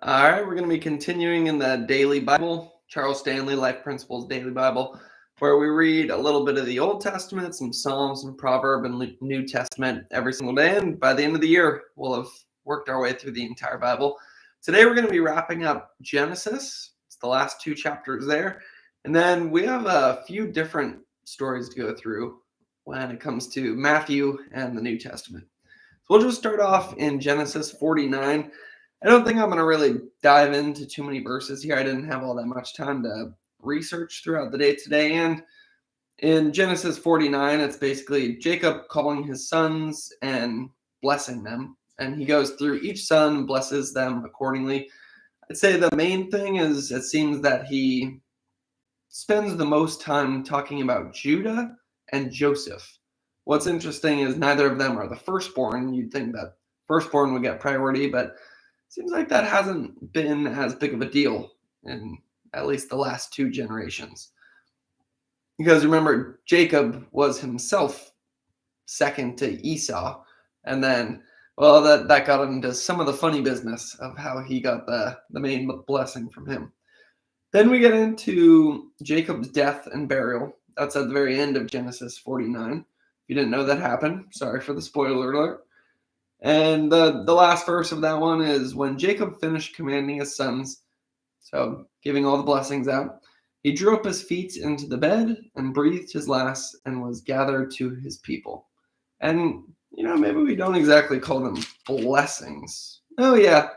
All right, we're going to be continuing in the Daily Bible, Charles Stanley Life Principles Daily Bible, where we read a little bit of the Old Testament, some Psalms, some Proverbs, and New Testament every single day. And by the end of the year, we'll have worked our way through the entire Bible. Today, we're going to be wrapping up Genesis. It's the last two chapters there. And then we have a few different stories to go through when it comes to Matthew and the New Testament. So we'll just start off in Genesis 49. I don't think I'm going to really dive into too many verses here. I didn't have all that much time to research throughout the day today. And in Genesis 49, it's basically Jacob calling his sons and blessing them. And he goes through each son and blesses them accordingly. I'd say the main thing is it seems that he spends the most time talking about Judah and Joseph. What's interesting is neither of them are the firstborn. You'd think that firstborn would get priority, but seems like that hasn't been as big of a deal in at least the last two generations. Because remember, Jacob was himself second to Esau. And then, well, that got into some of the funny business of how he got the main blessing from him. Then we get into Jacob's death and burial. That's at the very end of Genesis 49. If you didn't know that happened, sorry for the spoiler alert. And the last verse of that one is when Jacob finished commanding his sons, so giving all the blessings out, he drew up his feet into the bed and breathed his last and was gathered to his people. And, maybe we don't exactly call them blessings. Oh, yeah,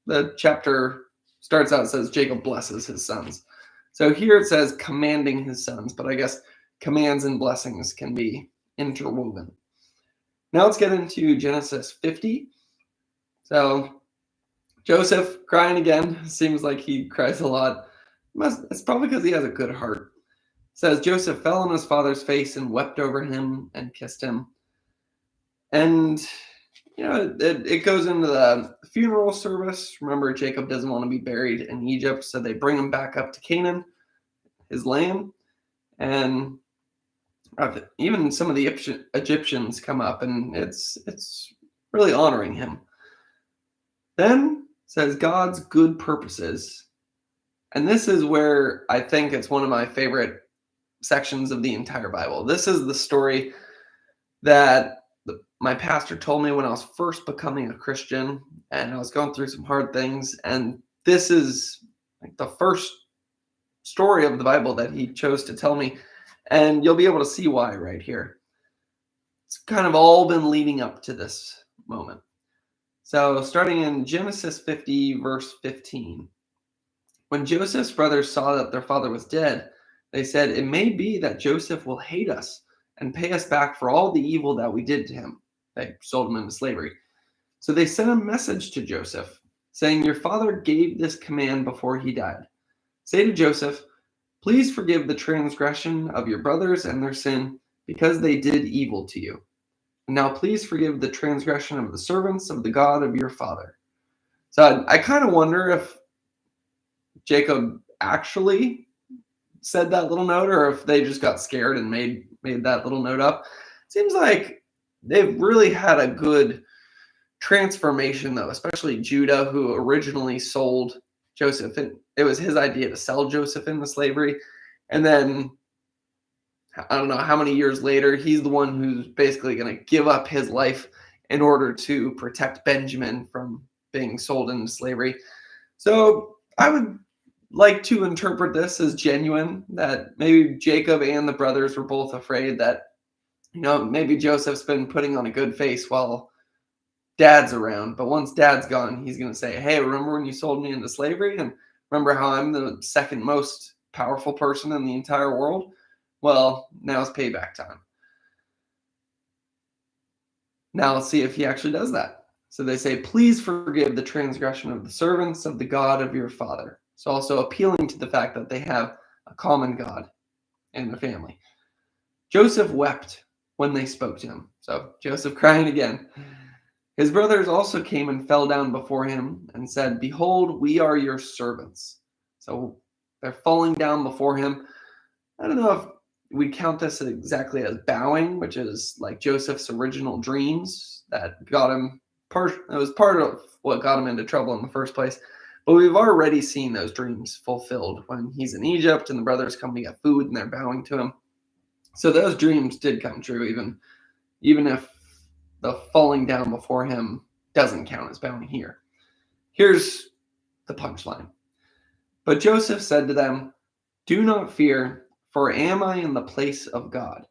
the chapter starts out, says Jacob blesses his sons. So here it says commanding his sons, but I guess commands and blessings can be interwoven. Now let's get into Genesis 50. So Joseph crying again. Seems like he cries a lot. It's probably because he has a good heart. It says Joseph fell on his father's face and wept over him and kissed him. And, it goes into the funeral service. Remember, Jacob doesn't want to be buried in Egypt, so they bring him back up to Canaan, his land. And even some of the Egyptians come up, and it's really honoring him. Then says God's good purposes. And this is where I think it's one of my favorite sections of the entire Bible. This is the story that my pastor told me when I was first becoming a Christian, and I was going through some hard things. And this is like the first story of the Bible that he chose to tell me. And you'll be able to see why right here. It's kind of all been leading up to this moment. So starting in Genesis 50, verse 15. When Joseph's brothers saw that their father was dead, they said, "It may be that Joseph will hate us and pay us back for all the evil that we did to him." They sold him into slavery. So they sent a message to Joseph, saying, "Your father gave this command before he died. Say to Joseph, please forgive the transgression of your brothers and their sin, because they did evil to you. And now please forgive the transgression of the servants of the God of your father." So I kind of wonder if Jacob actually said that little note, or if they just got scared and made that little note up. Seems like they've really had a good transformation, though, especially Judah, who originally sold Joseph. And it was his idea to sell Joseph into slavery. And then I don't know how many years later, he's the one who's basically going to give up his life in order to protect Benjamin from being sold into slavery. So I would like to interpret this as genuine, that maybe Jacob and the brothers were both afraid that, maybe Joseph's been putting on a good face while Dad's around. But once Dad's gone, he's going to say, "Hey, remember when you sold me into slavery? And remember how I'm the second most powerful person in the entire world? Well, now it's payback time." Now let's see if he actually does that. So they say, "Please forgive the transgression of the servants of the God of your father." So also appealing to the fact that they have a common God in their family. Joseph wept when they spoke to him. So Joseph crying again. His brothers also came and fell down before him and said, "Behold, we are your servants." So they're falling down before him. I don't know if we count this exactly as bowing, which is like Joseph's original dreams that got him it was part of what got him into trouble in the first place. But we've already seen those dreams fulfilled when he's in Egypt and the brothers come to get food and they're bowing to him. So those dreams did come true, even if the falling down before him doesn't count as bowing here. Here's the punchline. But Joseph said to them, "Do not fear, for am I in the place of God?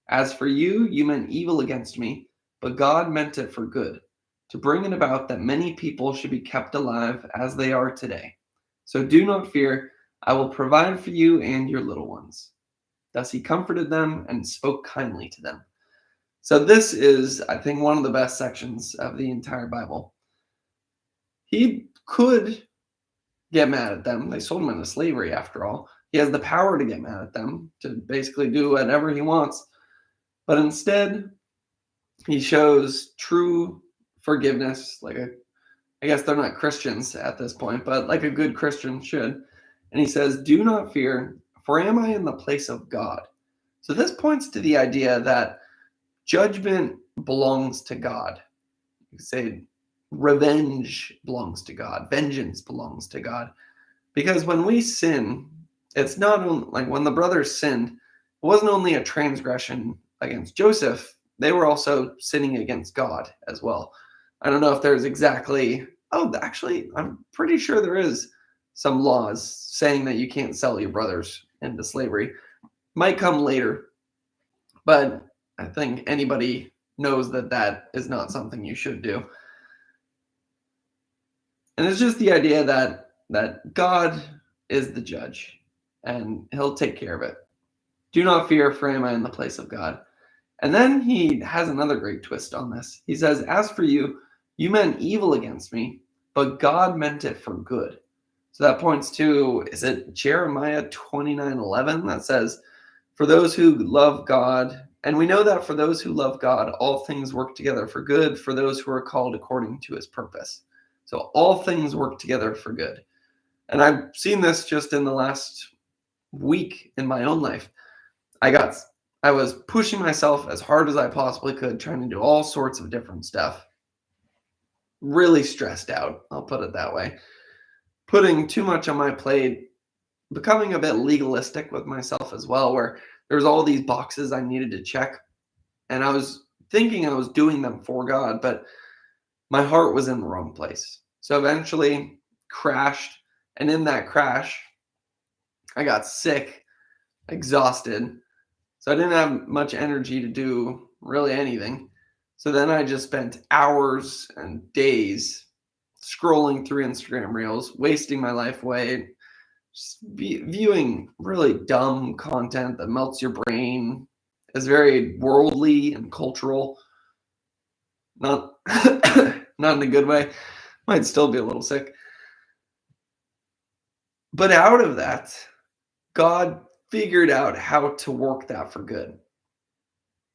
As for you, you meant evil against me, but God meant it for good, to bring it about that many people should be kept alive as they are today. So do not fear, I will provide for you and your little ones." Thus he comforted them and spoke kindly to them. So this is, I think, one of the best sections of the entire Bible. He could get mad at them. They sold him into slavery, after all. He has the power to get mad at them, to basically do whatever he wants. But instead, he shows true forgiveness, I guess they're not Christians at this point, but like a good Christian should. And he says, "Do not fear, for am I in the place of God?" So this points to the idea that judgment belongs to God. You could say revenge belongs to God. Vengeance belongs to God. Because when we sin, it's not only, like when the brothers sinned, it wasn't only a transgression against Joseph, they were also sinning against God as well. I don't know if there's actually, I'm pretty sure there is some laws saying that you can't sell your brothers into slavery. Might come later, but I think anybody knows that that is not something you should do. And it's just the idea that God is the judge and he'll take care of it. Do not fear, for am I in the place of God. And then he has another great twist on this. He says, "As for you, you meant evil against me, but God meant it for good." So that points to, is it Jeremiah 29:11 that says, "For those who love God," and we know that for those who love God, all things work together for good for those who are called according to his purpose. So all things work together for good. And I've seen this just in the last week in my own life. I was pushing myself as hard as I possibly could, trying to do all sorts of different stuff. Really stressed out, I'll put it that way. Putting too much on my plate, becoming a bit legalistic with myself as well, where there's all these boxes I needed to check. And I was thinking I was doing them for God, but my heart was in the wrong place. So eventually crashed. And in that crash, I got sick, exhausted. So I didn't have much energy to do really anything. So then I just spent hours and days scrolling through Instagram Reels, wasting my life away, just viewing really dumb content that melts your brain, is very worldly and cultural. Not not in a good way. Might still be a little sick. But out of that, God figured out how to work that for good.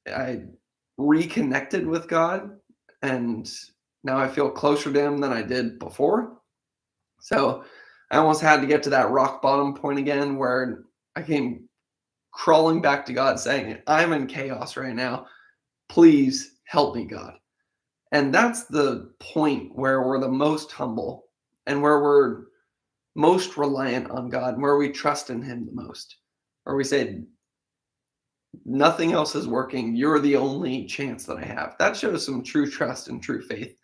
I reconnected with God, and now I feel closer to him than I did before. So I almost had to get to that rock bottom point again where I came crawling back to God saying, "I'm in chaos right now. Please help me, God." And that's the point where we're the most humble and where we're most reliant on God, where we trust in him the most, where we say, "Nothing else is working. You're the only chance that I have." That shows some true trust and true faith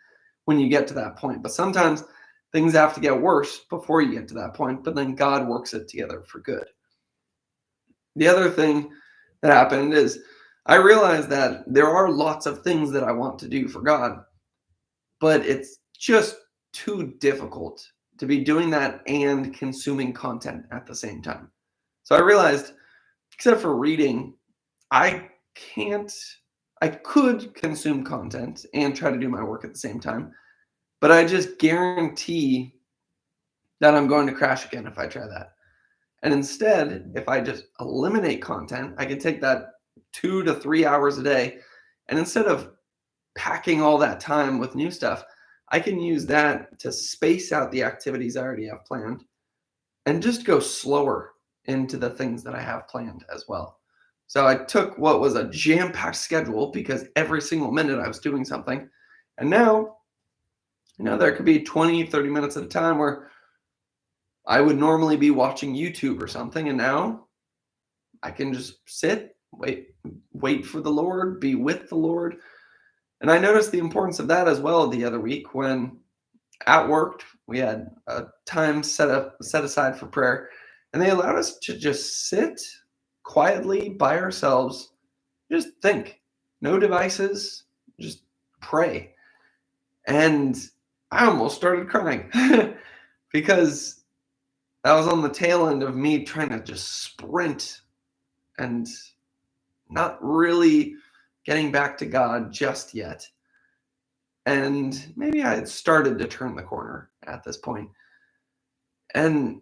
when you get to that point. But sometimes things have to get worse before you get to that point, but then God works it together for good. The other thing that happened is I realized that there are lots of things that I want to do for God, but it's just too difficult to be doing that and consuming content at the same time. So I realized, except for reading, I could consume content and try to do my work at the same time, but I just guarantee that I'm going to crash again if I try that. And instead, if I just eliminate content, I can take that 2 to 3 hours a day, and instead of packing all that time with new stuff, I can use that to space out the activities I already have planned and just go slower into the things that I have planned as well. So I took what was a jam-packed schedule because every single minute I was doing something. And now, there could be 20, 30 minutes at a time where I would normally be watching YouTube or something, and now I can just sit, wait for the Lord, be with the Lord. And I noticed the importance of that as well the other week when at work we had a time set aside for prayer, and they allowed us to just sit quietly by ourselves, just think, no devices, just pray. And I almost started crying because that was on the tail end of me trying to just sprint and not really getting back to God just yet. And maybe I had started to turn the corner at this point. And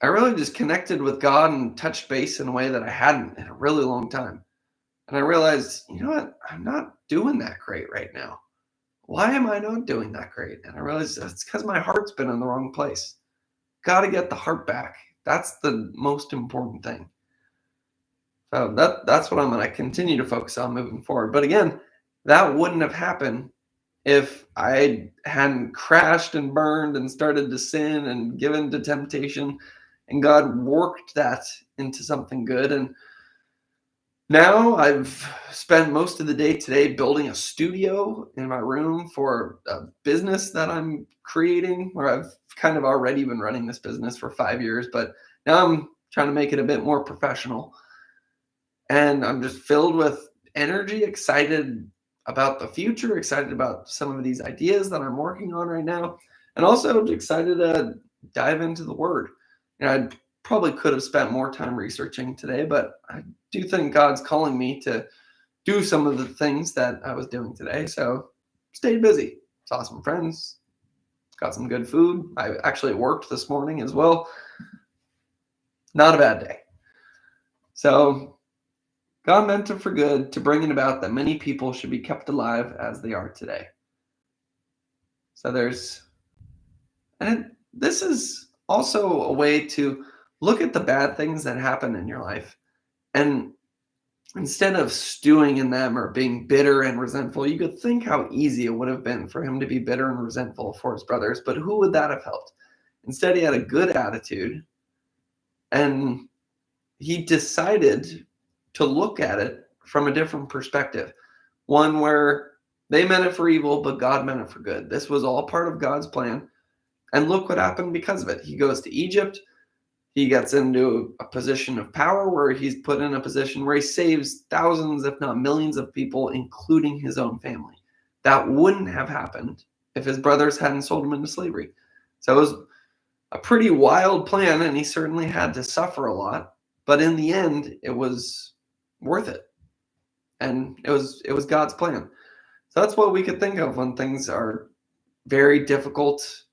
I really just connected with God and touched base in a way that I hadn't in a really long time. And I realized, you know what? I'm not doing that great right now. Why am I not doing that great? And I realized that's because my heart's been in the wrong place. Got to get the heart back. That's the most important thing. So that's what I'm going to continue to focus on moving forward. But again, that wouldn't have happened if I hadn't crashed and burned and started to sin and given to temptation, and God worked that into something good. And now I've spent most of the day today building a studio in my room for a business that I'm creating, where I've kind of already been running this business for 5 years, but now I'm trying to make it a bit more professional. And I'm just filled with energy, excited about the future, excited about some of these ideas that I'm working on right now, and also excited to dive into the Word. I probably could have spent more time researching today, but I do think God's calling me to do some of the things that I was doing today. So stayed busy, saw some friends, got some good food. I actually worked this morning as well. Not a bad day. So God meant it for good, to bring it about that many people should be kept alive as they are today. So this is also a way to look at the bad things that happen in your life, and instead of stewing in them or being bitter and resentful, you could think how easy it would have been for him to be bitter and resentful for his brothers. But who would that have helped? Instead, he had a good attitude, and he decided to look at it from a different perspective, one where they meant it for evil, but God meant it for good. This was all part of God's plan. And look what happened because of it. He goes to Egypt. He gets into a position of power where he's put in a position where he saves thousands, if not millions of people, including his own family. That wouldn't have happened if his brothers hadn't sold him into slavery. So it was a pretty wild plan, and he certainly had to suffer a lot. But in the end, it was worth it. And it was God's plan. So that's what we could think of when things are very difficult.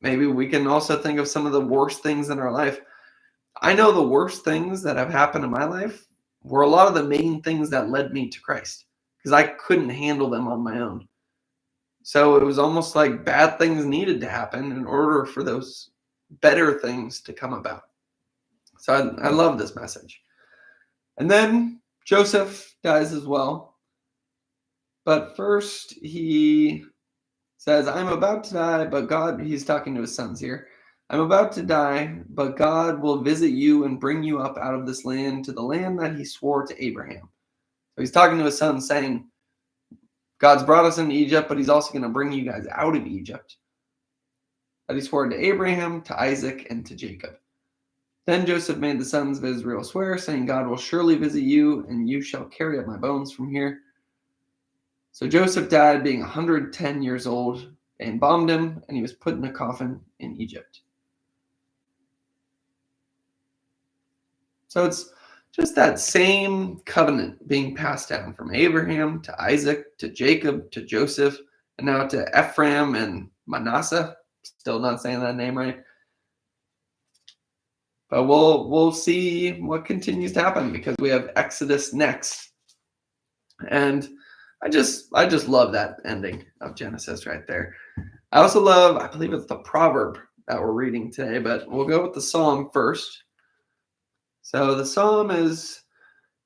Maybe we can also think of some of the worst things in our life. I know the worst things that have happened in my life were a lot of the main things that led me to Christ, because I couldn't handle them on my own. So it was almost like bad things needed to happen in order for those better things to come about. So I love this message. And then Joseph dies as well. But first he says, I'm about to die, but God, he's talking to his sons here. I'm about to die, but God will visit you and bring you up out of this land to the land that he swore to Abraham. So he's talking to his sons saying, God's brought us into Egypt, but he's also going to bring you guys out of Egypt. That he swore to Abraham, to Isaac, and to Jacob. Then Joseph made the sons of Israel swear, saying, God will surely visit you, and you shall carry up my bones from here. So Joseph died being 110 years old. They embalmed him, and he was put in a coffin in Egypt. So it's just that same covenant being passed down from Abraham to Isaac to Jacob to Joseph, and now to Ephraim and Manasseh. Still not saying that name right. But we'll see what continues to happen, because we have Exodus next. And I just love that ending of Genesis right there. I also love, I believe it's the proverb that we're reading today, but we'll go with the psalm first. So the psalm is,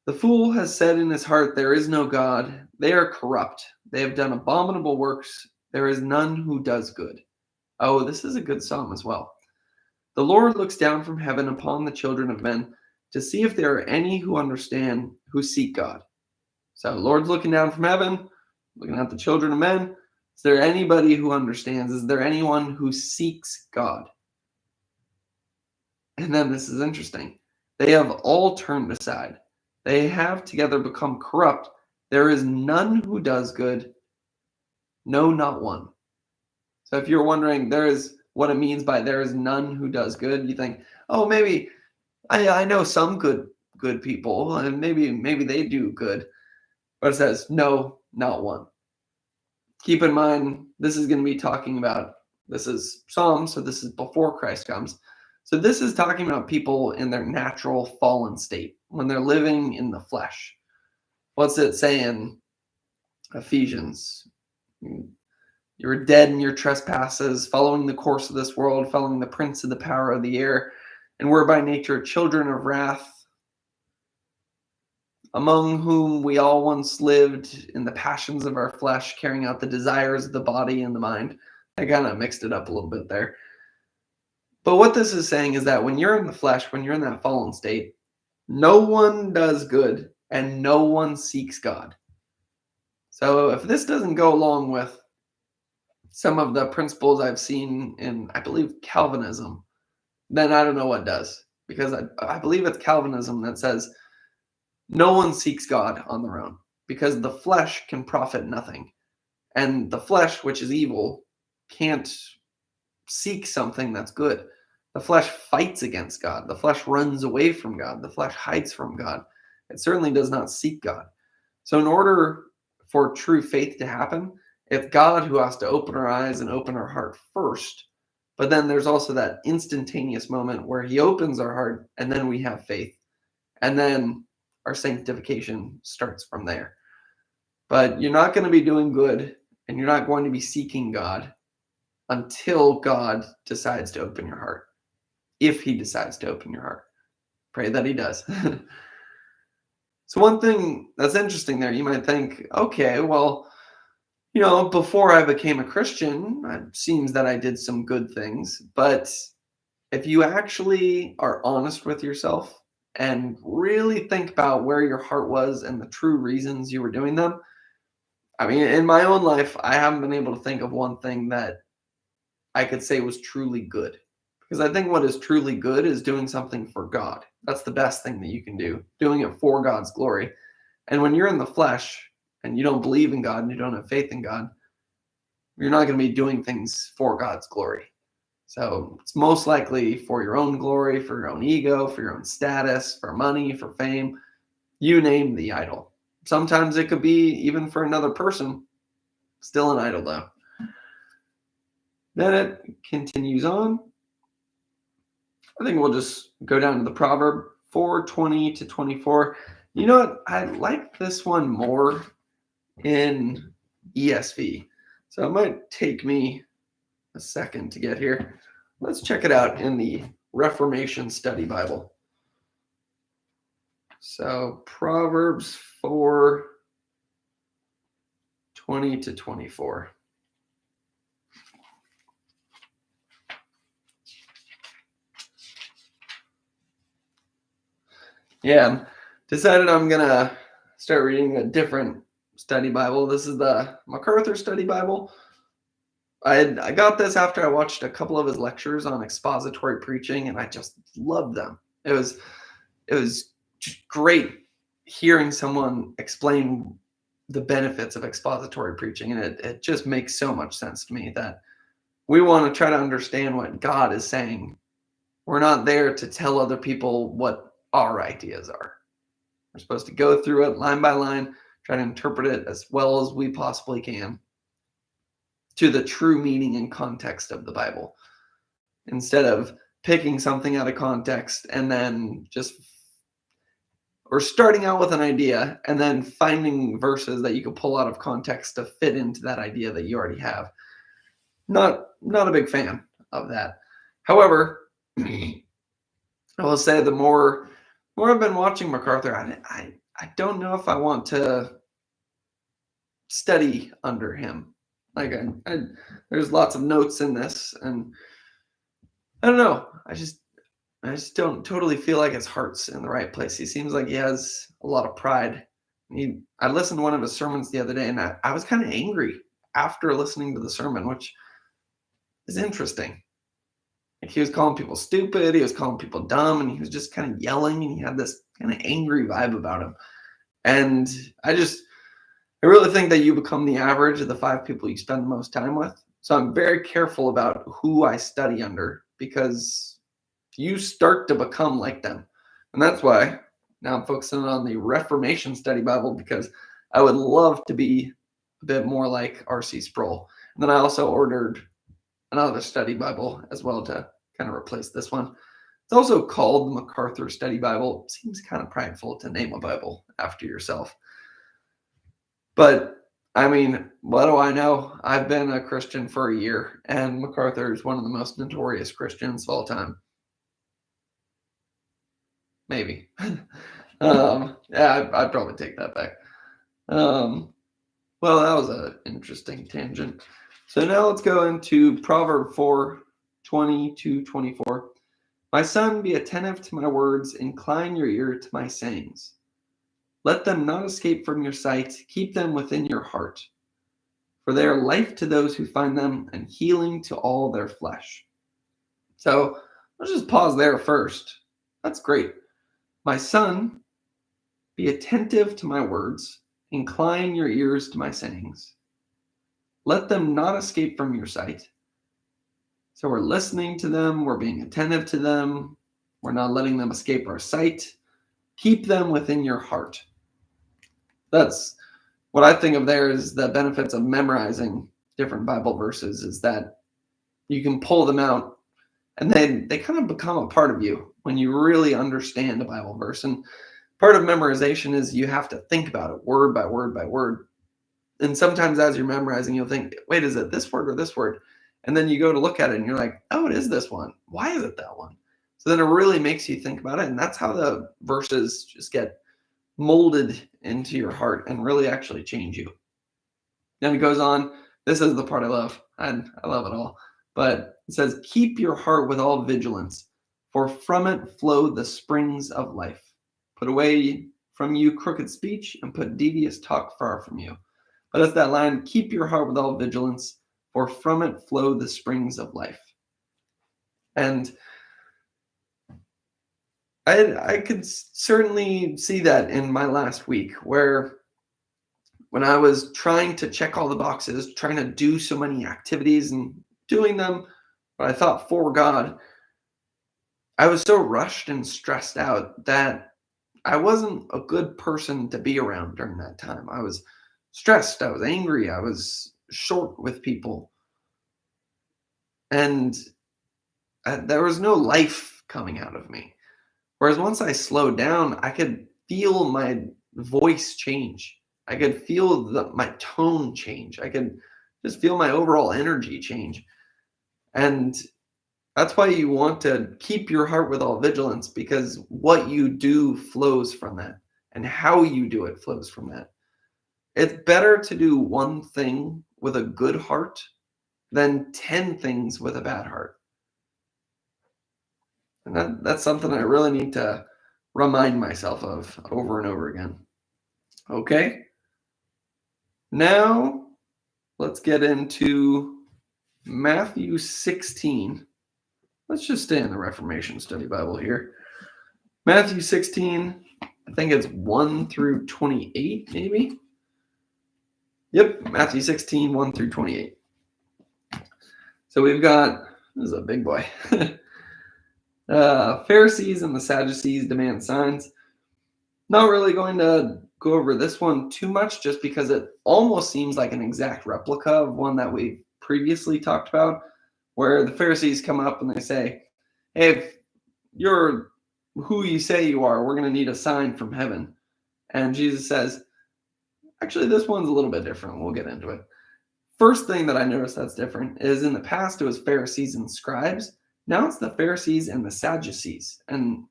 the fool has said in his heart, there is no God. They are corrupt. They have done abominable works. There is none who does good. Oh, this is a good psalm as well. The Lord looks down from heaven upon the children of men to see if there are any who understand, who seek God. So the Lord's looking down from heaven, looking at the children of men. Is there anybody who understands? Is there anyone who seeks God? And then this is interesting. They have all turned aside. They have together become corrupt. There is none who does good. No, not one. So if you're wondering, there is what it means by there is none who does good, you think, oh, maybe I know some good people, and maybe they do good. But it says, no, not one. Keep in mind, this is going to be talking about, this is Psalms, so this is before Christ comes. So this is talking about people in their natural fallen state, when they're living in the flesh. What's it say in Ephesians? You were dead in your trespasses, following the course of this world, following the prince of the power of the air, and were by nature children of wrath, among whom we all once lived in the passions of our flesh, carrying out the desires of the body and the mind. I kind of mixed it up a little bit there. But what this is saying is that when you're in the flesh, when you're in that fallen state, no one does good and no one seeks God. So if this doesn't go along with some of the principles I've seen in, I believe, Calvinism, then I don't know what does. Because I believe it's Calvinism that says no one seeks God on their own, because the flesh can profit nothing. And the flesh, which is evil, can't seek something that's good. The flesh fights against God. The flesh runs away from God. The flesh hides from God. It certainly does not seek God. So in order for true faith to happen, it's God who has to open our eyes and open our heart first. But then there's also that instantaneous moment where he opens our heart and then we have faith. And then our sanctification starts from there. But you're not going to be doing good and you're not going to be seeking God until God decides to open your heart. If he decides to open your heart. Pray that he does. So one thing that's interesting there, you might think, okay, well, before I became a Christian, it seems that I did some good things. But if you actually are honest with yourself and really think about where your heart was and the true reasons you were doing them, I mean, in my own life, I haven't been able to think of one thing that I could say was truly good. Because I think what is truly good is doing something for God. That's the best thing that you can do, doing it for God's glory. And when you're in the flesh and you don't believe in God and you don't have faith in God, you're not going to be doing things for God's glory. So it's most likely for your own glory, for your own ego, for your own status, for money, for fame. You name the idol. Sometimes it could be even for another person. Still an idol, though. Then it continues on. I think we'll just go down to the proverb 4:20 to 24. You know what? I like this one more in ESV. So it might take me a second to get here. Let's check it out in the Reformation Study Bible. So Proverbs 4:20 to 24. Yeah, decided I'm gonna start reading a different study Bible. This is the MacArthur Study Bible. I got this after I watched a couple of his lectures on expository preaching, and I just loved them. It was just great hearing someone explain the benefits of expository preaching, and it just makes so much sense to me that we want to try to understand what God is saying. We're not there to tell other people what our ideas are. We're supposed to go through it line by line, try to interpret it as well as we possibly can to the true meaning and context of the Bible, instead of picking something out of context and then or starting out with an idea and then finding verses that you could pull out of context to fit into that idea that you already have. Not a big fan of that. However, I will say the more I've been watching MacArthur, I don't know if I want to study under him. Like there's lots of notes in this, and I don't know. I just don't totally feel like his heart's in the right place. He seems like he has a lot of pride. I listened to one of his sermons the other day, and I was kind of angry after listening to the sermon, which is interesting. Like he was calling people stupid, he was calling people dumb, and he was just kind of yelling, and he had this kind of angry vibe about him. And I really think that you become the average of the 5 people you spend the most time with. So I'm very careful about who I study under because you start to become like them. And that's why now I'm focusing on the Reformation Study Bible because I would love to be a bit more like R.C. Sproul. And then I also ordered another study Bible as well to kind of replace this one. It's also called the MacArthur Study Bible. It seems kind of prideful to name a Bible after yourself. But I mean, what do I know? I've been a Christian for a year, and MacArthur is one of the most notorious Christians of all time. Maybe. Yeah, I'd probably take that back. Well, that was an interesting tangent. So now let's go into Proverbs 4:20-24. My son, be attentive to my words, incline your ear to my sayings. Let them not escape from your sight, keep them within your heart. For they are life to those who find them and healing to all their flesh. So let's just pause there first. That's great. My son, be attentive to my words, incline your ears to my sayings. Let them not escape from your sight. So we're listening to them, we're being attentive to them, we're not letting them escape our sight. Keep them within your heart. That's what I think of there is the benefits of memorizing different Bible verses is that you can pull them out and then they kind of become a part of you when you really understand a Bible verse. And part of memorization is you have to think about it word by word by word. And sometimes as you're memorizing, you'll think, wait, is it this word or this word? And then you go to look at it and you're like, oh, it is this one. Why is it that one? So then it really makes you think about it. And that's how the verses just get molded into your heart and really actually change you. Then it goes on. This is the part I love. I love it all. But it says, keep your heart with all vigilance, for from it flow the springs of life. Put away from you crooked speech and put devious talk far from you. But it's that line, keep your heart with all vigilance, for from it flow the springs of life. And I could certainly see that in my last week, where when I was trying to check all the boxes, trying to do so many activities and doing them, but I thought for God, I was so rushed and stressed out that I wasn't a good person to be around during that time. I was stressed, I was angry, I was short with people, and there was no life coming out of me. Whereas once I slowed down, I could feel my voice change. I could feel my tone change. I could just feel my overall energy change. And that's why you want to keep your heart with all vigilance, because what you do flows from that, and how you do it flows from that. It's better to do one thing with a good heart than 10 things with a bad heart. And that's something I really need to remind myself of over and over again. Okay. Now let's get into Matthew 16. Let's just stay in the Reformation Study Bible here. Matthew 16, I think it's 1-28, maybe. Yep, Matthew 16, 1-28. So we've got, this is a big boy. Pharisees and the Sadducees demand signs. Not really going to go over this one too much, just because it almost seems like an exact replica of one that we previously talked about, where the Pharisees come up and they say, hey, if you're who you say you are, we're going to need a sign from heaven. And Jesus says, actually, this one's a little bit different. We'll get into it. First thing that I noticed that's different is in the past, it was Pharisees and scribes. Now it's the Pharisees and the Sadducees. And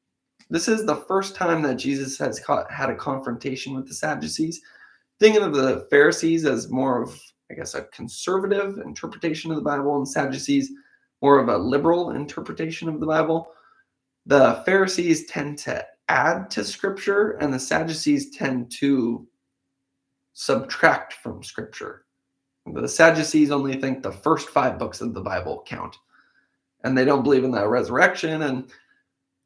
this is the first time that Jesus has had a confrontation with the Sadducees. Thinking of the Pharisees as more of, I guess, a conservative interpretation of the Bible, and Sadducees more of a liberal interpretation of the Bible. The Pharisees tend to add to Scripture, and the Sadducees tend to subtract from Scripture. The Sadducees only think the first 5 books of the Bible count, and they don't believe in the resurrection. And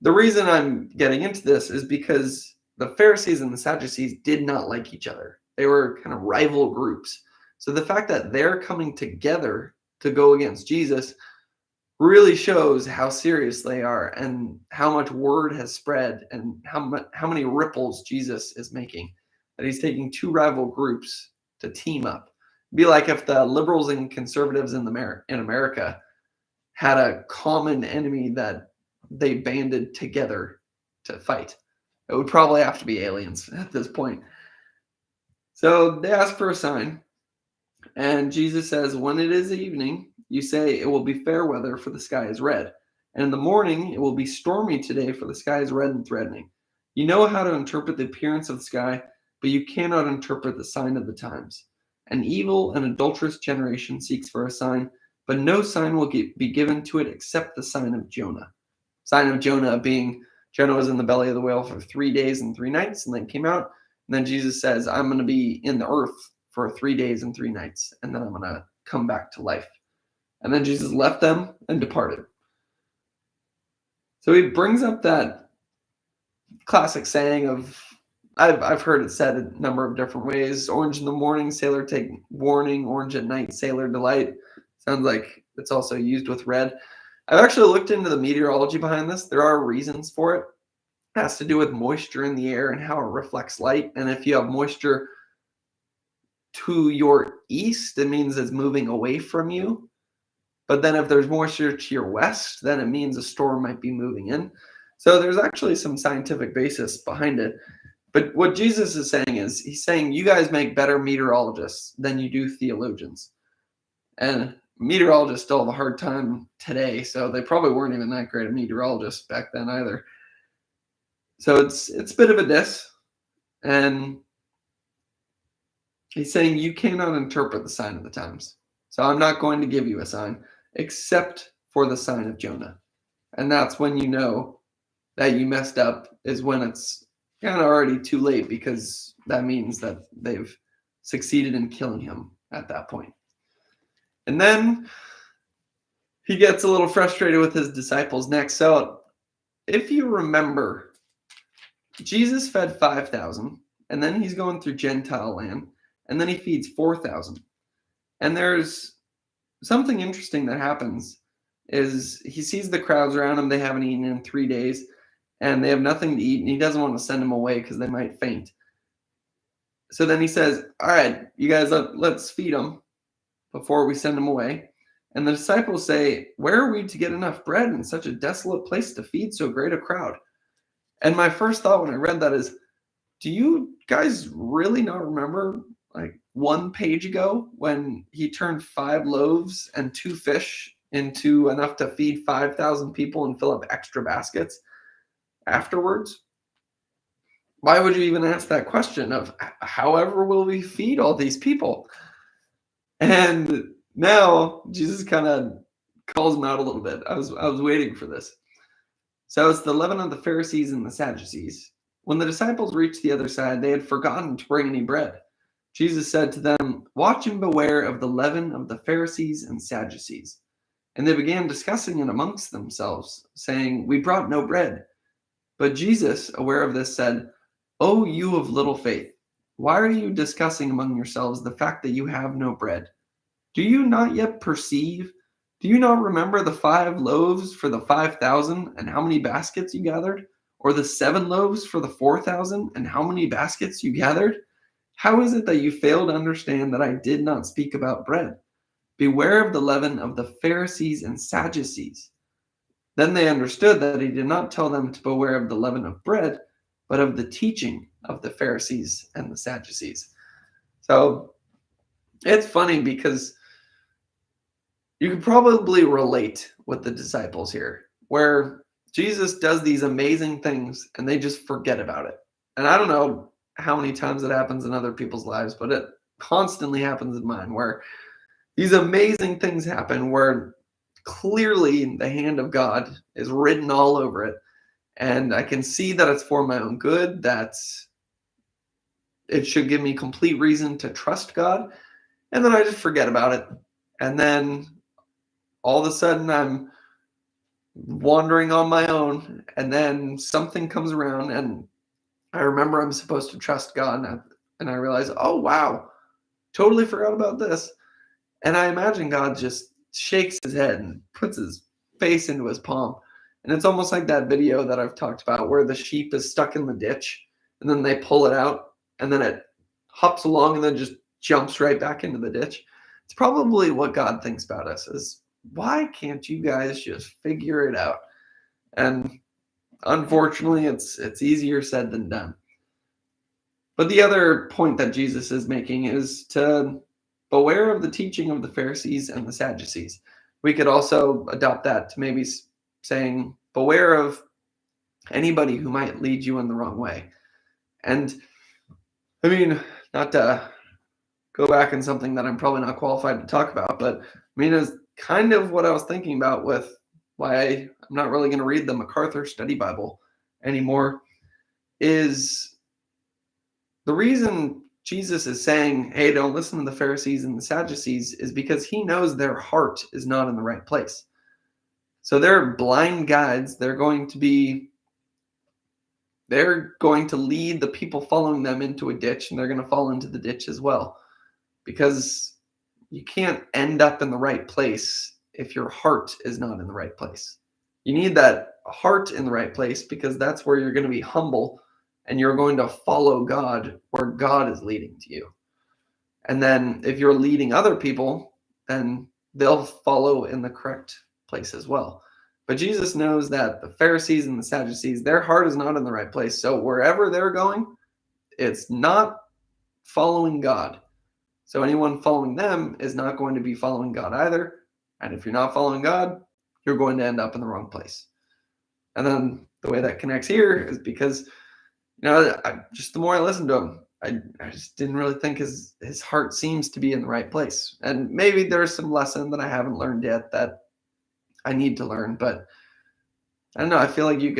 the reason I'm getting into this is because the Pharisees and the Sadducees did not like each other. They were kind of rival groups. So the fact that they're coming together to go against Jesus really shows how serious they are and how much word has spread and how many ripples Jesus is making. That he's taking 2 rival groups to team up. It'd be like if the liberals and conservatives in America had a common enemy that they banded together to fight. It would probably have to be aliens at this point. So they ask for a sign, and Jesus says, when it is evening, you say it will be fair weather, for the sky is red. And in the morning, it will be stormy today, for the sky is red and threatening. You know how to interpret the appearance of the sky, but you cannot interpret the sign of the times. An evil and adulterous generation seeks for a sign, but no sign will be given to it except the sign of Jonah. Sign of Jonah being Jonah was in the belly of the whale for 3 days and 3 nights and then came out. And then Jesus says, I'm going to be in the earth for 3 days and 3 nights, and then I'm going to come back to life. And then Jesus left them and departed. So he brings up that classic saying of, I've heard it said a number of different ways. Orange in the morning, sailor take warning. Orange at night, sailor delight. Sounds like it's also used with red. I've actually looked into the meteorology behind this. There are reasons for it. It has to do with moisture in the air and how it reflects light. And if you have moisture to your east, it means it's moving away from you. But then if there's moisture to your west, then it means a storm might be moving in. So there's actually some scientific basis behind it. But what Jesus is saying is, he's saying you guys make better meteorologists than you do theologians. And meteorologists still have a hard time today, so they probably weren't even that great at meteorologists back then either. So it's a bit of a diss. And he's saying you cannot interpret the sign of the times. So I'm not going to give you a sign except for the sign of Jonah. And that's when you know that you messed up, is when it's kind of already too late, because that means that they've succeeded in killing him at that point. And then he gets a little frustrated with his disciples next. So if you remember, Jesus fed 5,000, and then he's going through Gentile land, and then he feeds 4,000. And there's something interesting that happens is he sees the crowds around him. They haven't eaten in 3 days, and they have nothing to eat, and he doesn't want to send them away because they might faint. So then he says, all right, you guys, let's feed them before we send them away. And the disciples say, where are we to get enough bread in such a desolate place to feed so great a crowd? And my first thought when I read that is, do you guys really not remember, like 1 page ago, when he turned 5 loaves and 2 fish into enough to feed 5,000 people and fill up extra baskets afterwards? Why would you even ask that question of however will we feed all these people? And now Jesus kind of calls him out a little bit. I was waiting for this. So it's the leaven of the Pharisees and the Sadducees. When the disciples reached the other side, they had forgotten to bring any bread. Jesus said to them, watch and beware of the leaven of the Pharisees and Sadducees. And they began discussing it amongst themselves, saying, we brought no bread. But Jesus, aware of this, said, O you of little faith, why are you discussing among yourselves the fact that you have no bread? Do you not yet perceive? Do you not remember the 5 loaves for the 5,000 and how many baskets you gathered? Or the 7 loaves for the 4,000 and how many baskets you gathered? How is it that you fail to understand that I did not speak about bread? Beware of the leaven of the Pharisees and Sadducees. Then they understood that he did not tell them to beware of the leaven of bread, but of the teaching of the Pharisees and the Sadducees. So it's funny because you could probably relate with the disciples here, where Jesus does these amazing things and they just forget about it. And I don't know how many times it happens in other people's lives, but it constantly happens in mine, where these amazing things happen where clearly the hand of God is written all over it. And I can see that it's for my own good, that it should give me complete reason to trust God. And then I just forget about it. And then all of a sudden I'm wandering on my own. And then something comes around and I remember I'm supposed to trust God. And I realize, oh, wow, totally forgot about this. And I imagine God just shakes his head and puts his face into his palm. And it's almost like that video that I've talked about where the sheep is stuck in the ditch and then they pull it out and then it hops along and then just jumps right back into the ditch. It's probably what God thinks about us is, why can't you guys just figure it out? And unfortunately, it's easier said than done. But the other point that Jesus is making is to beware of the teaching of the Pharisees and the Sadducees. We could also adopt that to maybe saying, beware of anybody who might lead you in the wrong way. And I mean, not to go back in something that I'm probably not qualified to talk about, but I mean, it's kind of what I was thinking about with why I'm not really going to read the MacArthur Study Bible anymore, is the reason Jesus is saying, hey, don't listen to the Pharisees and the Sadducees, is because he knows their heart is not in the right place. So they're blind guides. They're going to lead the people following them into a ditch, and they're going to fall into the ditch as well. Because you can't end up in the right place if your heart is not in the right place. You need that heart in the right place because that's where you're going to be humble and you're going to follow God where God is leading to you. And then if you're leading other people, then they'll follow in the correct place as well. But Jesus knows that the Pharisees and the Sadducees, their heart is not in the right place. So wherever they're going, it's not following God. So anyone following them is not going to be following God either. And if you're not following God, you're going to end up in the wrong place. And then the way that connects here is because, just the more I listen to him, I just didn't really think his heart seems to be in the right place. And maybe there's some lesson that I haven't learned yet that I need to learn. But I don't know. I feel like you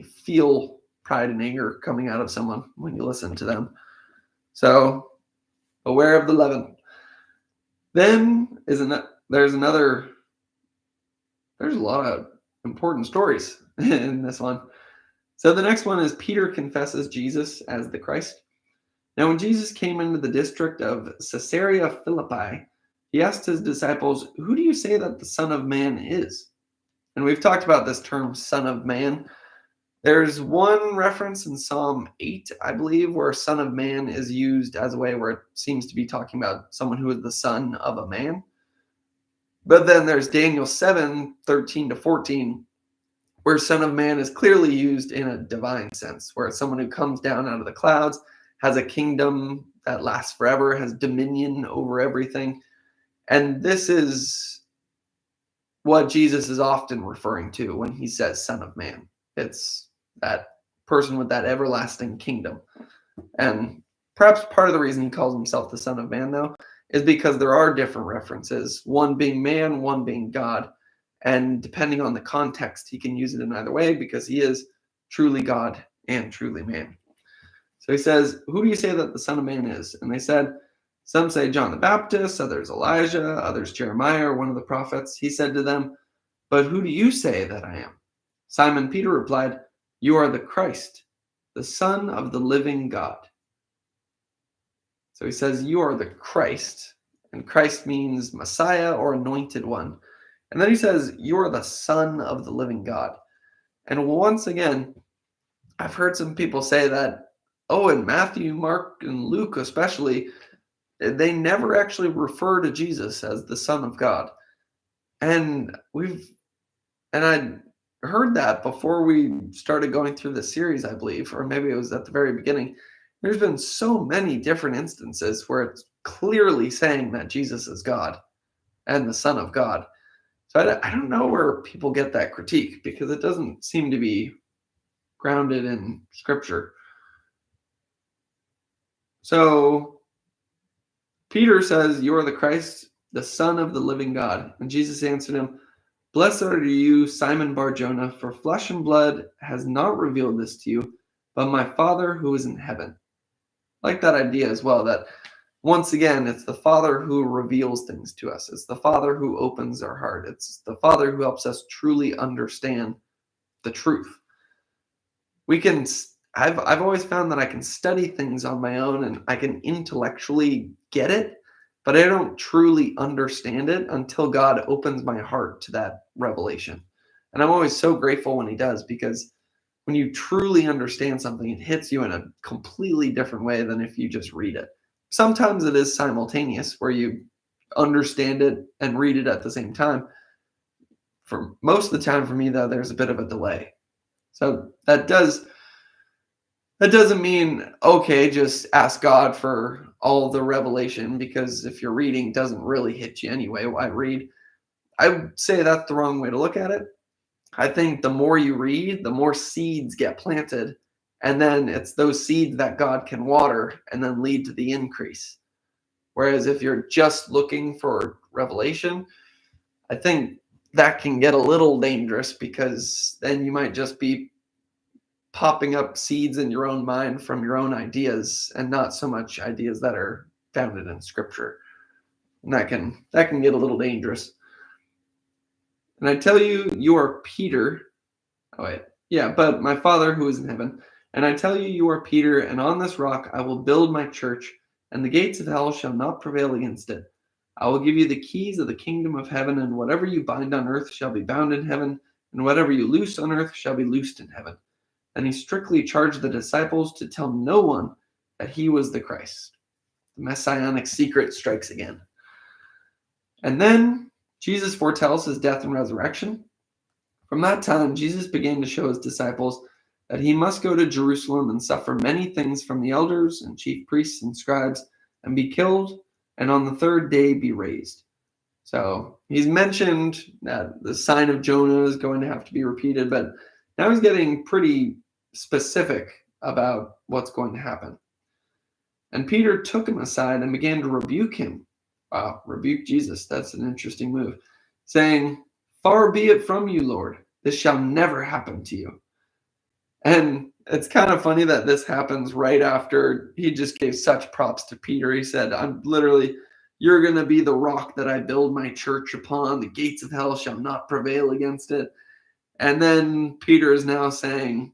feel pride and anger coming out of someone when you listen to them. So beware of the leaven. Then there's a lot of important stories in this one. So the next one is Peter confesses Jesus as the Christ. Now, when Jesus came into the district of Caesarea Philippi, he asked his disciples, who do you say that the Son of Man is? And we've talked about this term, Son of Man. There's one reference in Psalm 8, I believe, where Son of Man is used as a way where it seems to be talking about someone who is the son of a man. But then there's Daniel 7:13-14, where Son of Man is clearly used in a divine sense, where it's someone who comes down out of the clouds, has a kingdom that lasts forever, has dominion over everything. And this is what Jesus is often referring to when he says Son of Man. It's that person with that everlasting kingdom. And perhaps part of the reason he calls himself the Son of Man, though, is because there are different references, one being man, one being God. And depending on the context, he can use it in either way because he is truly God and truly man. So he says, who do you say that the Son of Man is? And they said, some say John the Baptist, others Elijah, others Jeremiah or one of the prophets. He said to them, but who do you say that I am? Simon Peter replied, you are the Christ, the Son of the living God. So he says, you are the Christ, and Christ means Messiah or anointed one. And then he says, you are the Son of the living God. And once again, I've heard some people say that, in Matthew, Mark, and Luke especially, they never actually refer to Jesus as the Son of God. And I heard that before we started going through the series, I believe, or maybe it was at the very beginning. There's been so many different instances where it's clearly saying that Jesus is God and the Son of God. So I don't know where people get that critique because it doesn't seem to be grounded in Scripture. So Peter says, you are the Christ, the Son of the living God. And Jesus answered him, Blessed are you, Simon Bar-Jonah, for flesh and blood has not revealed this to you, but my Father who is in heaven. I like that idea as well, that once again, it's the Father who reveals things to us. It's the Father who opens our heart. It's the Father who helps us truly understand the truth. I've always found that I can study things on my own and I can intellectually get it, but I don't truly understand it until God opens my heart to that revelation. And I'm always so grateful when he does, because when you truly understand something, it hits you in a completely different way than if you just read it. Sometimes it is simultaneous where you understand it and read it at the same time. For most of the time for me, though, there's a bit of a delay. So that doesn't mean, okay, just ask God for all the revelation, because if your reading doesn't really hit you anyway, why read? I would say that's the wrong way to look at it. I think the more you read, the more seeds get planted, and then it's those seeds that God can water and then lead to the increase. Whereas if you're just looking for revelation, I think that can get a little dangerous, because then you might just be popping up seeds in your own mind from your own ideas and not so much ideas that are founded in scripture. And that can get a little dangerous. And I tell you, you are Peter. Oh, wait. Yeah, but my Father who is in heaven. And I tell you, you are Peter, and on this rock I will build my church, and the gates of hell shall not prevail against it. I will give you the keys of the kingdom of heaven, and whatever you bind on earth shall be bound in heaven, and whatever you loose on earth shall be loosed in heaven. And he strictly charged the disciples to tell no one that he was the Christ. The messianic secret strikes again. And then Jesus foretells his death and resurrection. From that time, Jesus began to show his disciples that he must go to Jerusalem and suffer many things from the elders and chief priests and scribes, and be killed, and on the third day be raised. So he's mentioned that the sign of Jonah is going to have to be repeated, but now he's getting pretty specific about what's going to happen. And Peter took him aside and began to rebuke him. Wow, rebuke Jesus. That's an interesting move. Saying, "Far be it from you, Lord. This shall never happen to you." And it's kind of funny that this happens right after he just gave such props to Peter. He said, you're going to be the rock that I build my church upon. The gates of hell shall not prevail against it. And then Peter is now saying,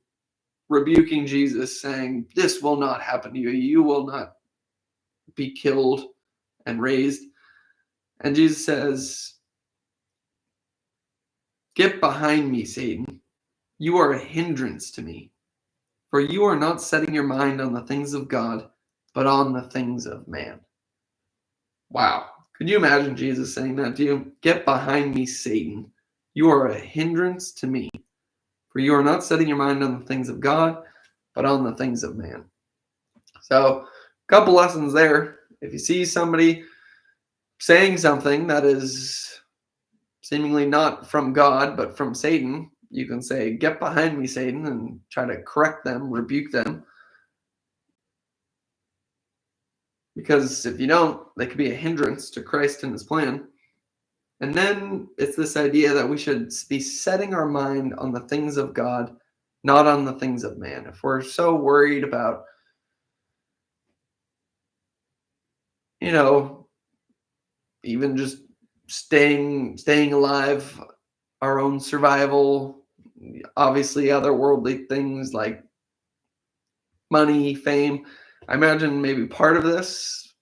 rebuking Jesus, saying, this will not happen to you. You will not be killed and raised. And Jesus says, "Get behind me, Satan. You are a hindrance to me, for you are not setting your mind on the things of God, but on the things of man." Wow. Could you imagine Jesus saying that to you? "Get behind me, Satan. You are a hindrance to me, for you are not setting your mind on the things of God, but on the things of man." So, a couple lessons there. If you see somebody saying something that is seemingly not from God, but from Satan, you can say, "Get behind me, Satan," and try to correct them, rebuke them. Because if you don't, they could be a hindrance to Christ and his plan. And then it's this idea that we should be setting our mind on the things of God, not on the things of man. If we're so worried about, even just staying alive, our own survival, obviously other worldly things like money, fame. I imagine maybe part of this,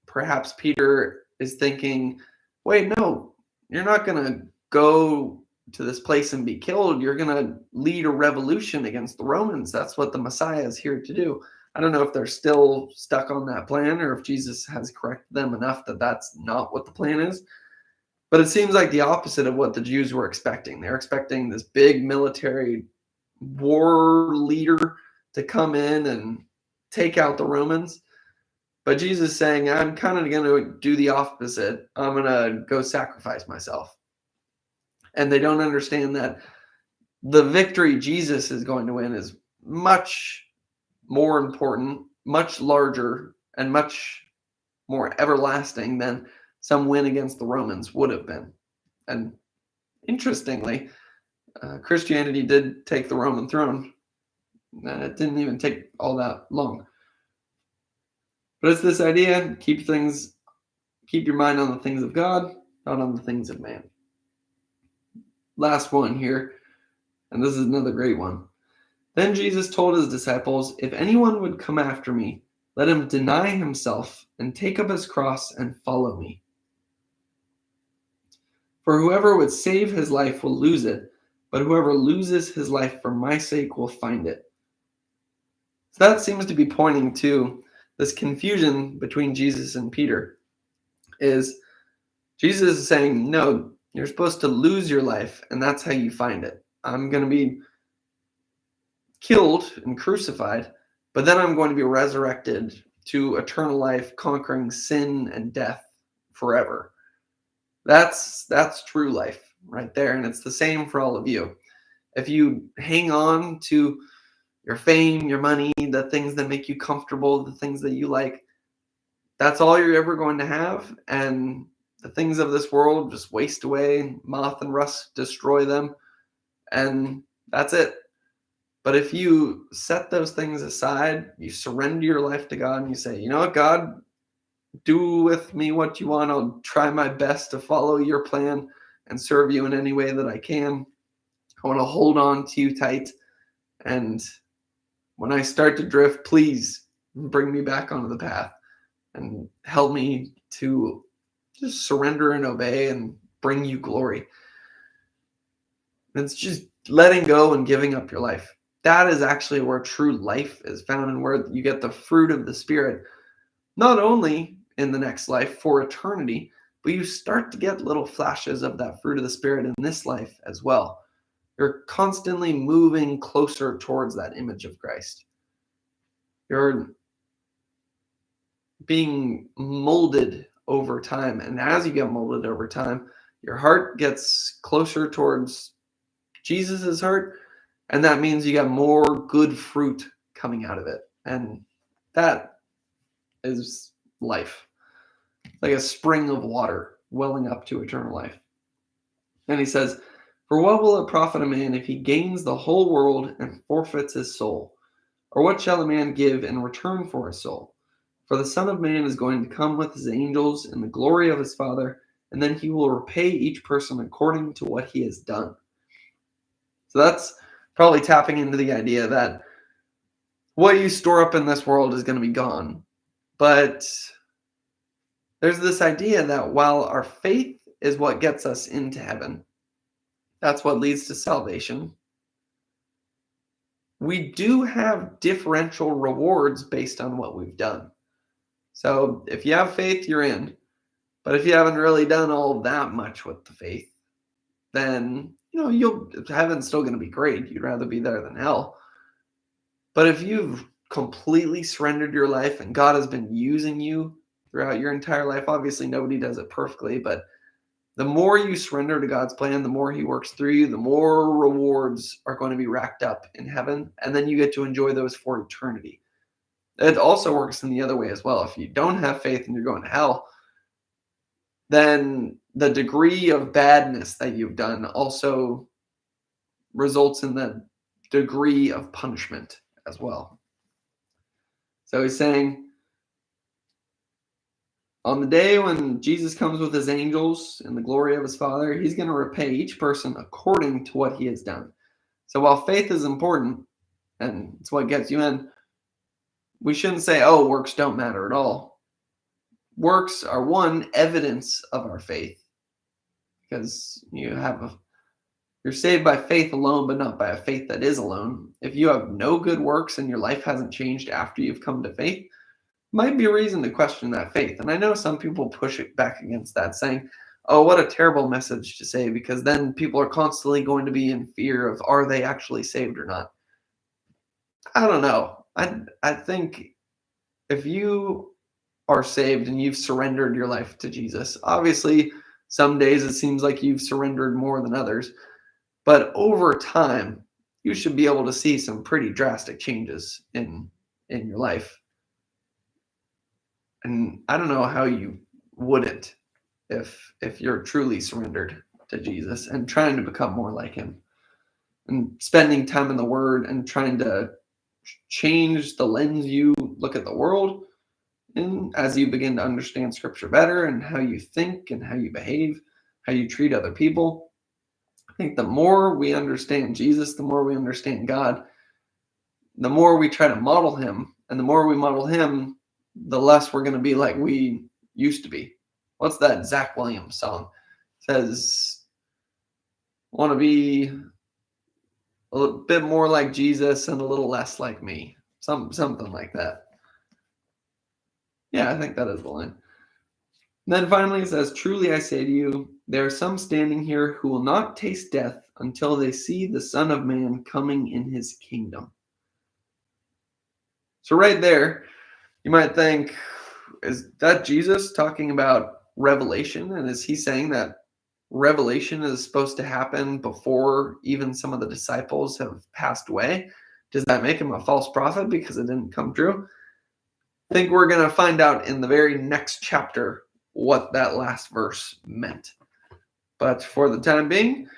perhaps Peter is thinking, wait, no, you're not going to go to this place and be killed. You're going to lead a revolution against the Romans. That's what the Messiah is here to do. I don't know if they're still stuck on that plan or if Jesus has corrected them enough that that's not what the plan is. But it seems like the opposite of what the Jews were expecting. They're expecting this big military war leader to come in and take out the Romans. But Jesus is saying, I'm kind of going to do the opposite. I'm going to go sacrifice myself. And they don't understand that the victory Jesus is going to win is much more important, much larger, and much more everlasting than some win against the Romans would have been. And Interestingly, Christianity did take the Roman throne, and it didn't even take all that long. But it's this idea: keep your mind on the things of God, not on the things of man. Last one here, and this is another great one. Then Jesus told his disciples, "If anyone would come after me, let him deny himself and take up his cross and follow me. For whoever would save his life will lose it, but whoever loses his life for my sake will find it." So that seems to be pointing to this confusion between Jesus and Peter. Is Jesus is saying, no, you're supposed to lose your life, and that's how you find it. I'm going to be killed and crucified, but then I'm going to be resurrected to eternal life, conquering sin and death forever. That's true life right there, and it's the same for all of you. If you hang on to your fame, your money, the things that make you comfortable, the things that you like, that's all you're ever going to have, and the things of this world just waste away, moth and rust destroy them, and that's it. But if you set those things aside, you surrender your life to God and you say, you know what, God, do with me what you want. I'll try my best to follow your plan and serve you in any way that I can. I want to hold on to you tight. And when I start to drift, please bring me back onto the path and help me to just surrender and obey and bring you glory. It's just letting go and giving up your life. That is actually where true life is found and where you get the fruit of the Spirit, not only in the next life for eternity, but you start to get little flashes of that fruit of the Spirit in this life as well. You're constantly moving closer towards that image of Christ. You're being molded over time. And as you get molded over time, your heart gets closer towards Jesus's heart. And that means you got more good fruit coming out of it. And that is life. Like a spring of water welling up to eternal life. And he says, "For what will it profit a man if he gains the whole world and forfeits his soul? Or what shall a man give in return for his soul? For the Son of Man is going to come with his angels in the glory of his Father, and then he will repay each person according to what he has done." So that's probably tapping into the idea that what you store up in this world is going to be gone. But there's this idea that while our faith is what gets us into heaven, that's what leads to salvation, we do have differential rewards based on what we've done. So if you have faith, you're in. But if you haven't really done all that much with the faith, then heaven's still going to be great. You'd rather be there than hell. But if you've completely surrendered your life and God has been using you throughout your entire life, obviously nobody does it perfectly, but the more you surrender to God's plan, the more he works through you, the more rewards are going to be racked up in heaven, and then you get to enjoy those for eternity. It also works in the other way as well. If you don't have faith and you're going to hell, then the degree of badness that you've done also results in the degree of punishment as well. So he's saying, on the day when Jesus comes with his angels in the glory of his Father, he's going to repay each person according to what he has done. So while faith is important, and it's what gets you in, we shouldn't say, oh, works don't matter at all. Works are one evidence of our faith, because you're saved by faith alone, but not by a faith that is alone. If you have no good works and your life hasn't changed after you've come to faith, might be a reason to question that faith. And I know some people push it back against that, saying, oh, what a terrible message to say, because then people are constantly going to be in fear of, are they actually saved or not? I don't know. I think if you are saved and you've surrendered your life to Jesus, obviously some days it seems like you've surrendered more than others, but over time, you should be able to see some pretty drastic changes in your life. And I don't know how you wouldn't if you're truly surrendered to Jesus and trying to become more like him and spending time in the Word and trying to change the lens you look at the world and as you begin to understand Scripture better and how you think and how you behave, how you treat other people. I think the more we understand Jesus, the more we understand God, the more we try to model him, and the more we model him, the less we're going to be like we used to be. What's that Zach Williams song? It says, want to be a little bit more like Jesus and a little less like me. Something like that. Yeah, I think that is the line. And then finally it says, truly I say to you, there are some standing here who will not taste death until they see the Son of Man coming in his kingdom. So right there, you might think, is that Jesus talking about revelation? And is he saying that revelation is supposed to happen before even some of the disciples have passed away? Does that make him a false prophet because it didn't come true? I think we're going to find out in the very next chapter what that last verse meant. But for the time being,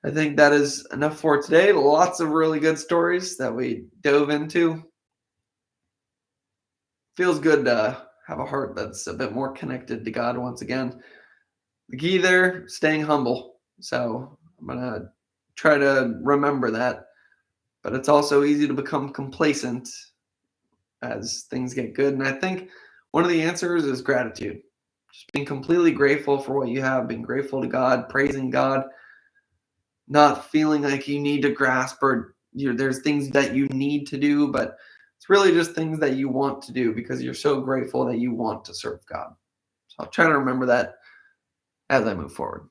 I think that is enough for today. Lots of really good stories that we dove into. Feels good to have a heart that's a bit more connected to God once again. The key there, staying humble. So I'm going to try to remember that. But it's also easy to become complacent as things get good. And I think one of the answers is gratitude. Just being completely grateful for what you have, being grateful to God, praising God, not feeling like you need to grasp or there's things that you need to do, but it's really just things that you want to do because you're so grateful that you want to serve God. So I'll try to remember that as I move forward.